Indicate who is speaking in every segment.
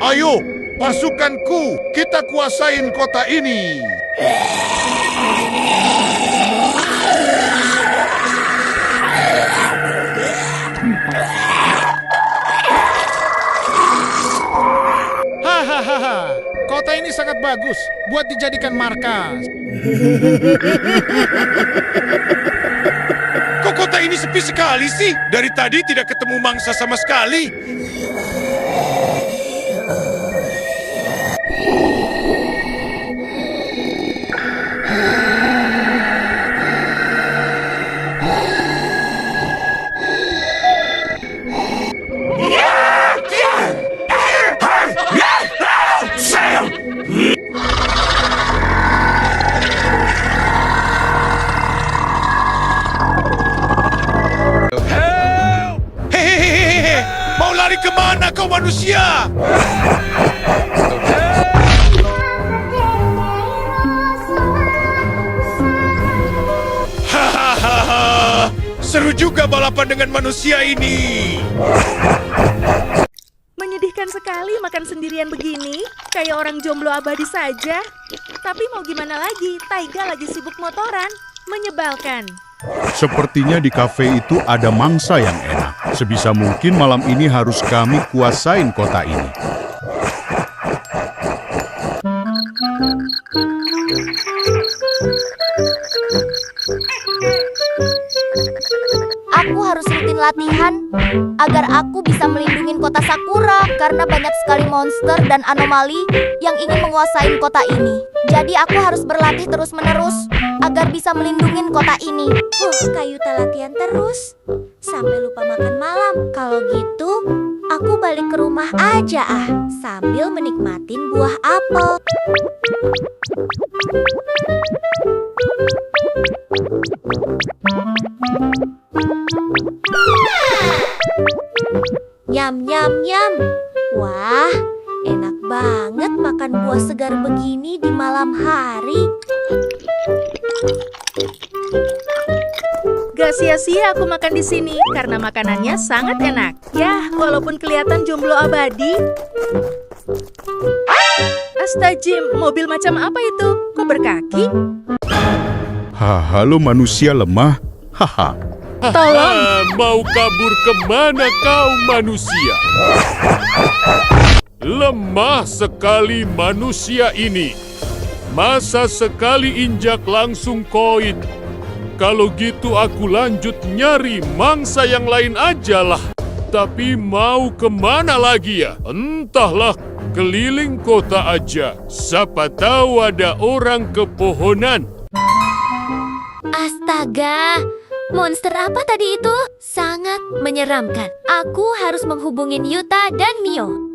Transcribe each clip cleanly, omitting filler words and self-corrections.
Speaker 1: Ayo, pasukanku, kita kuasain kota ini.
Speaker 2: Hahaha, kota ini sangat bagus buat dijadikan markas.
Speaker 1: Kok kota ini sepi sekali sih? Dari tadi tidak ketemu mangsa sama sekali. Hehehe, mau lari kemana kau manusia? Hahaha, seru juga balapan dengan manusia ini.
Speaker 3: Menyedihkan sekali makan sendirian begini, kayak orang jomblo abadi saja. Tapi mau gimana lagi, Taiga lagi sibuk motoran. Menyebalkan.
Speaker 4: Sepertinya di kafe itu ada mangsa yang enak. Sebisa mungkin malam ini harus kami kuasain kota ini.
Speaker 5: Aku harus rutin latihan agar aku bisa melindungi kota Sakura karena banyak sekali monster dan anomali yang ingin menguasai kota ini. Jadi aku harus berlatih terus-menerus agar bisa melindungi kota ini. Kayuta latihan terus sampai lupa makan malam. Kalau gitu, aku balik ke rumah aja sambil menikmatin buah apel. Nyam nyam nyam. Wah, enak banget makan buah segar begini di malam hari.
Speaker 3: Gak sia-sia aku makan di sini karena makanannya sangat enak. Yah, walaupun kelihatan jomblo abadi. Astagfirullah, mobil macam apa itu? Kok berkaki?
Speaker 4: Halo manusia lemah. Haha.
Speaker 3: Tolong.
Speaker 6: Mau kabur kemana kau manusia? Lemah sekali manusia ini. Masa sekali injak langsung koin. Kalau gitu aku lanjut nyari mangsa yang lain aja lah. Tapi mau kemana lagi ya? Entahlah, keliling kota aja. Siapa tahu ada orang ke pohonan.
Speaker 5: Astaga, monster apa tadi itu? Sangat menyeramkan. Aku harus menghubungin Yuta dan Mio.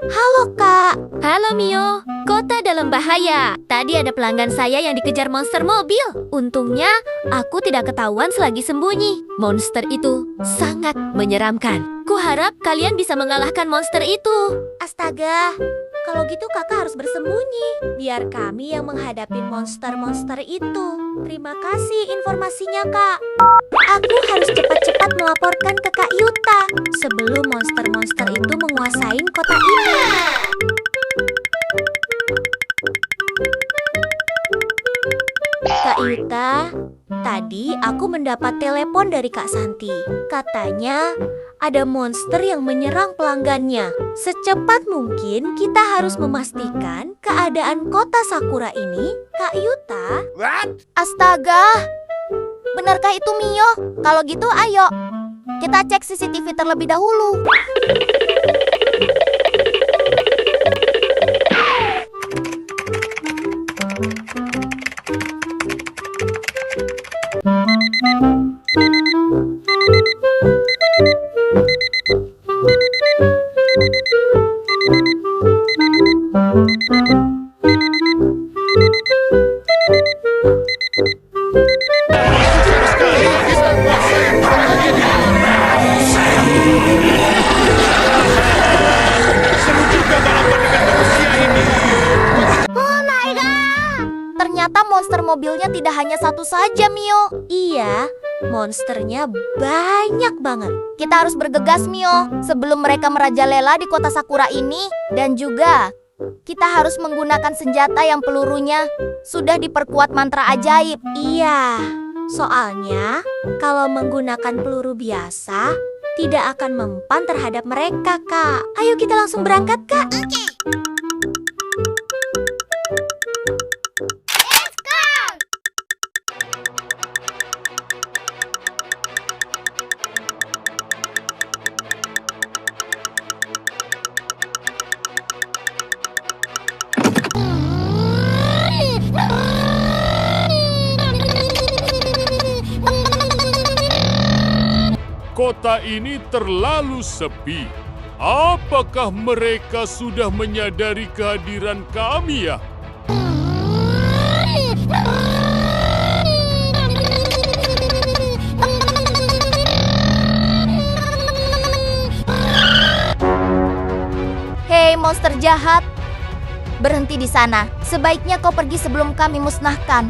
Speaker 5: Halo Kak. Halo Mio. Kota dalam bahaya. Tadi ada pelanggan saya yang dikejar monster mobil. Untungnya aku tidak ketahuan selagi sembunyi. Monster itu sangat menyeramkan. Kuharap kalian bisa mengalahkan monster itu. Astaga, kalau gitu kakak harus bersembunyi. Biar kami yang menghadapi monster-monster itu. Terima kasih informasinya kak. Aku harus cepat-cepat melaporkan ke Kak Yuta sebelum monster-monster itu menguasai kota ini. Kak Yuta, tadi aku mendapat telepon dari Kak Santi. Katanya ada monster yang menyerang pelanggannya. Secepat mungkin kita harus memastikan keadaan kota Sakura ini. Kak Yuta?
Speaker 1: What?
Speaker 5: Astaga, benarkah itu Mio? Kalau gitu ayo, kita cek CCTV terlebih dahulu.
Speaker 7: mobilnya tidak hanya satu saja, Mio.
Speaker 5: Iya, monsternya banyak banget.
Speaker 7: Kita harus bergegas, Mio, sebelum mereka merajalela di kota Sakura ini. Dan juga, kita harus menggunakan senjata yang pelurunya sudah diperkuat mantra ajaib.
Speaker 5: Iya, soalnya kalau menggunakan peluru biasa, tidak akan mempan terhadap mereka, Kak. Ayo kita langsung berangkat, Kak.
Speaker 6: Kota ini terlalu sepi. Apakah mereka sudah menyadari kehadiran kami ya?
Speaker 7: Hei monster jahat, berhenti di sana. Sebaiknya kau pergi sebelum kami musnahkan.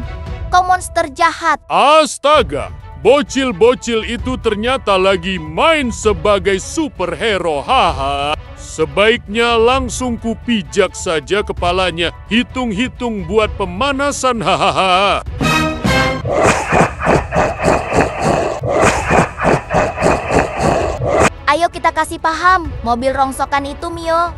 Speaker 7: Kau monster jahat.
Speaker 6: Astaga! Bocil-bocil itu ternyata lagi main sebagai superhero, haha. Sebaiknya langsung kupijak saja kepalanya. Hitung-hitung buat pemanasan, hahaha.
Speaker 7: Ayo kita kasih paham mobil rongsokan itu, Mio.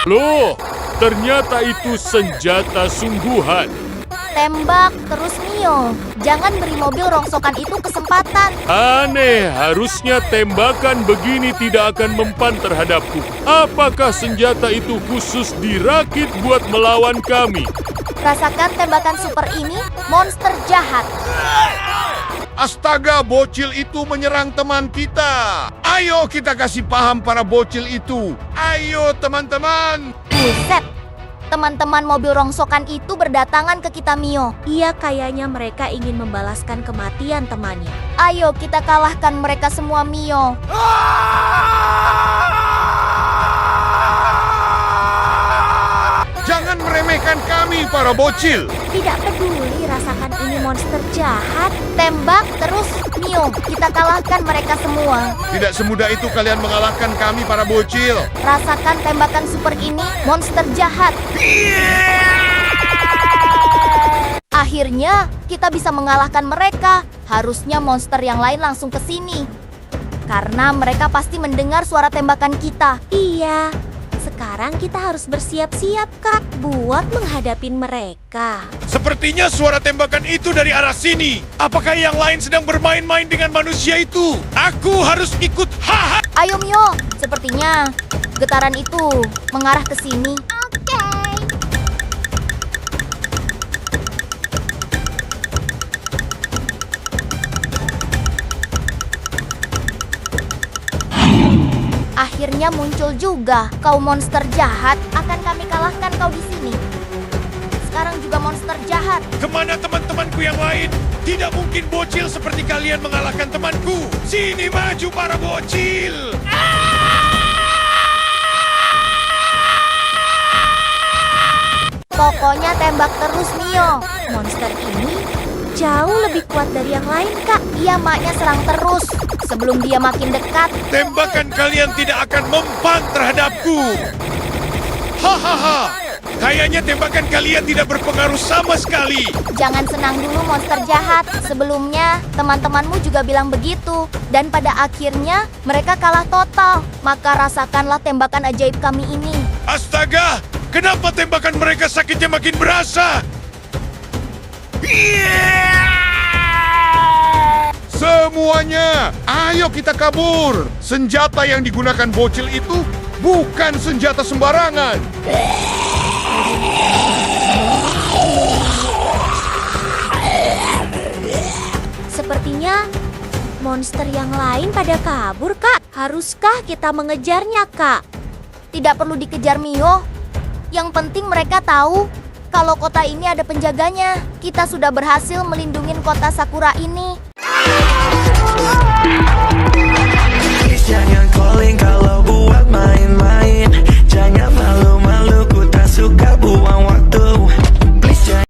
Speaker 6: Loh, ternyata itu senjata sungguhan.
Speaker 7: Tembak terus, Mio. Jangan beri mobil rongsokan itu kesempatan.
Speaker 6: Aneh, harusnya tembakan begini tidak akan mempan terhadapku. Apakah senjata itu khusus dirakit buat melawan kami?
Speaker 7: Rasakan tembakan super ini, monster jahat.
Speaker 1: Astaga, bocil itu menyerang teman kita. Ayo kita kasih paham para bocil itu. Ayo teman-teman.
Speaker 7: Buset, teman-teman mobil rongsokan itu berdatangan ke kita, Mio.
Speaker 5: Iya, kayaknya mereka ingin membalaskan kematian temannya.
Speaker 7: Ayo kita kalahkan mereka semua, Mio.
Speaker 1: Jangan meremehkan kami para bocil.
Speaker 5: Tidak peduli, rasakan ini monster jahat.
Speaker 7: Tembak terus, Mio. Kita kalahkan mereka semua.
Speaker 1: Tidak semudah itu kalian mengalahkan kami para bocil.
Speaker 7: Rasakan tembakan super ini, monster jahat. Akhirnya, kita bisa mengalahkan mereka. Harusnya monster yang lain langsung ke sini. Karena mereka pasti mendengar suara tembakan kita.
Speaker 5: Iya, sekarang kita harus bersiap-siap, Kak, buat menghadapi mereka.
Speaker 1: Sepertinya suara tembakan itu dari arah sini. Apakah yang lain sedang bermain-main dengan manusia itu? Aku harus ikut. Haha.
Speaker 7: Ayo, Mio. Sepertinya getaran itu mengarah ke sini. Akhirnya muncul juga. Kau monster jahat, akan kami kalahkan kau di sini. Sekarang juga monster jahat.
Speaker 1: Kemana teman-temanku yang lain? Tidak mungkin bocil seperti kalian mengalahkan temanku. Sini maju para bocil.
Speaker 7: Pokoknya tembak terus, Mio.
Speaker 5: Monster ini jauh lebih kuat dari yang lain, Kak.
Speaker 7: Dia maknya serang terus. Sebelum dia makin dekat,
Speaker 1: Tembakan kalian tidak akan mempan terhadapku. Hahaha. Kayaknya tembakan kalian tidak berpengaruh sama sekali.
Speaker 7: jangan senang dulu monster jahat. Sebelumnya, teman-temanmu juga bilang begitu. Dan pada akhirnya, mereka kalah total. Maka rasakanlah tembakan ajaib kami ini.
Speaker 1: Astaga, kenapa tembakan mereka sakitnya makin berasa? Semuanya, ayo kita kabur. Senjata yang digunakan bocil itu bukan senjata sembarangan.
Speaker 5: Sepertinya monster yang lain pada kabur, Kak. Haruskah kita mengejarnya, Kak?
Speaker 7: Tidak perlu dikejar, Mio. Yang penting mereka tahu kalau kota ini ada penjaganya. Kita sudah berhasil melindungi kota Sakura ini.
Speaker 8: Jangan calling kalau buat main-main. Jangan